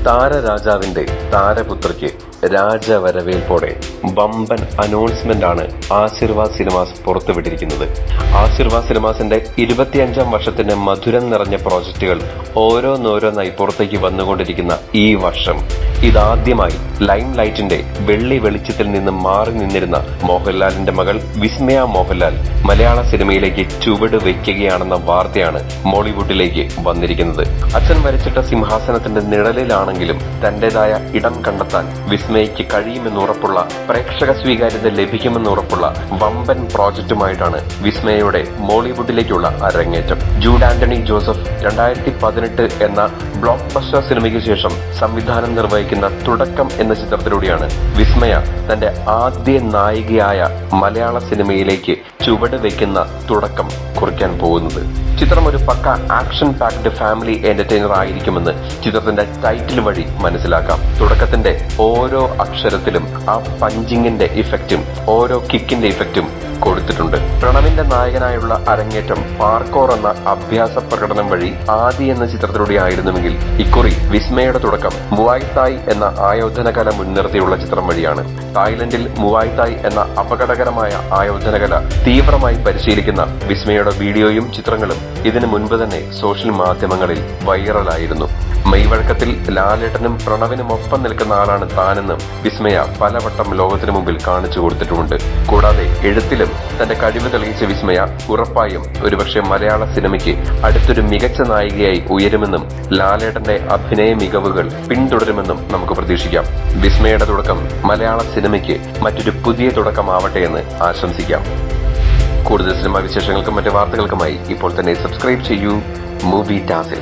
താരരാജാവിന്റെ താരപുത്രയ്ക്ക് രാജവരവേൽപ്പോടെ വമ്പൻ അനൗൺസ്മെന്റ് ആണ് ആശീർവാദ് സിനിമാസ് പുറത്തുവിട്ടിരിക്കുന്നത്. ആശീർവാദ് സിനിമാസിന്റെ 25ാം വർഷത്തിന്റെ മധുരം നിറഞ്ഞ പ്രോജക്റ്റുകൾ ഓരോന്നോരോന്നായി പുറത്തേക്ക് വന്നുകൊണ്ടിരിക്കുന്ന ഈ വർഷം ഇതാദ്യമായി ലൈം ലൈറ്റിന്റെ വെള്ളി വെളിച്ചത്തിൽ നിന്ന് മാറി നിന്നിരുന്ന മോഹൻലാലിന്റെ മകൾ വിസ്മയ മോഹൻലാൽ മലയാള സിനിമയിലേക്ക് ചുവട് വയ്ക്കുകയാണെന്ന വാർത്തയാണ് മോളിവുഡിലേക്ക് വന്നിരിക്കുന്നത്. അച്ഛൻ വരച്ചിട്ട സിംഹാസനത്തിന്റെ നിഴലിലാണെങ്കിലും തന്റേതായ ഇടം കണ്ടെത്താൻ വിസ്മയയ്ക്ക് കഴിയുമെന്ന് ഉറപ്പുള്ള, പ്രേക്ഷക സ്വീകാര്യത ലഭിക്കുമെന്ന് ഉറപ്പുള്ള വമ്പൻ പ്രോജക്റ്റുമായിട്ടാണ് വിസ്മയയുടെ മോളിവുഡിലേക്കുള്ള അരങ്ങേറ്റം. ജൂഡ് ആന്റണി ജോസഫ് 2018 എന്ന ബ്ലോക്ക് ബസ്റ്റർ സിനിമയ്ക്ക് ശേഷം സംവിധാനം നിർവഹിക്കുന്ന തുടക്കം എന്ന ചിത്രത്തിലൂടെയാണ് വിസ്മയ തന്റെ ആദ്യ നായികയായ മലയാള സിനിമയിലേക്ക് ചുവട് വയ്ക്കുന്ന തുടക്കം കുറിക്കാൻ പോകുന്നത്. ചിത്രം ഒരു പക്ക ആക്ഷൻ പാക്ഡ് ഫാമിലി എന്റർടൈനർ ആയിരിക്കുമെന്ന് ചിത്രത്തിന്റെ ടൈറ്റിൽ വഴി മനസ്സിലാക്കാം. തുടക്കത്തിന്റെ ഓരോ അക്ഷരത്തിലും ആ പഞ്ചിങ്ങിന്റെ ഇഫക്റ്റും ഓരോ കിക്കിന്റെ ഇഫക്റ്റും കൊടുത്തിട്ടുണ്ട്. പ്രണവിന്റെ നായകനായുള്ള അരങ്ങേറ്റം പാർക്കോർ എന്ന അഭ്യാസ പ്രകടനം വഴി ആദി എന്ന ചിത്രത്തിലൂടെ ആയിരുന്നുവെങ്കിൽ ഇക്കുറി വിസ്മയുടെ തുടക്കം മുവായ് തായ് എന്ന ആയോധനകല മുൻനിർത്തിയുള്ള ചിത്രം വഴിയാണ്. തായ്ലൻഡിൽ മുവായ് തായ് എന്ന അപകടകരമായ ആയോധനകല തീവ്രമായി പരിശീലിക്കുന്ന വിസ്മയുടെ വീഡിയോയും ചിത്രങ്ങളും ഇതിനു മുൻപ് തന്നെ സോഷ്യൽ മാധ്യമങ്ങളിൽ വൈറലായിരുന്നു. മെയ്വഴക്കത്തിൽ ലാലേട്ടനും പ്രണവിനും ഒപ്പം നിൽക്കുന്ന ആളാണ് താനെന്നും വിസ്മയ പലവട്ടം ലോകത്തിനു മുമ്പിൽ കാണിച്ചു കൊടുത്തിട്ടുമുണ്ട്. കൂടാതെ എഴുത്തിലും തന്റെ കഴിവ് തെളിയിച്ച വിസ്മയ ഉറപ്പായും ഒരുപക്ഷെ മലയാള സിനിമയ്ക്ക് അടുത്തൊരു മികച്ച നായികയായി ഉയരുമെന്നും ലാലേട്ടന്റെ അഭിനയ മികവുകൾ പിന്തുടരുമെന്നും നമുക്ക് പ്രതീക്ഷിക്കാം. വിസ്മയുടെ തുടക്കം മലയാള സിനിമയ്ക്ക് മറ്റൊരു പുതിയ തുടക്കമാവട്ടെ എന്ന് ആശംസിക്കാം. കൂടുതൽ സിനിമാ വിശേഷങ്ങൾക്കും മറ്റ് വാർത്തകൾക്കുമായി ഇപ്പോൾ തന്നെ സബ്സ്ക്രൈബ് ചെയ്യൂ മൂവി ടാസിൽ.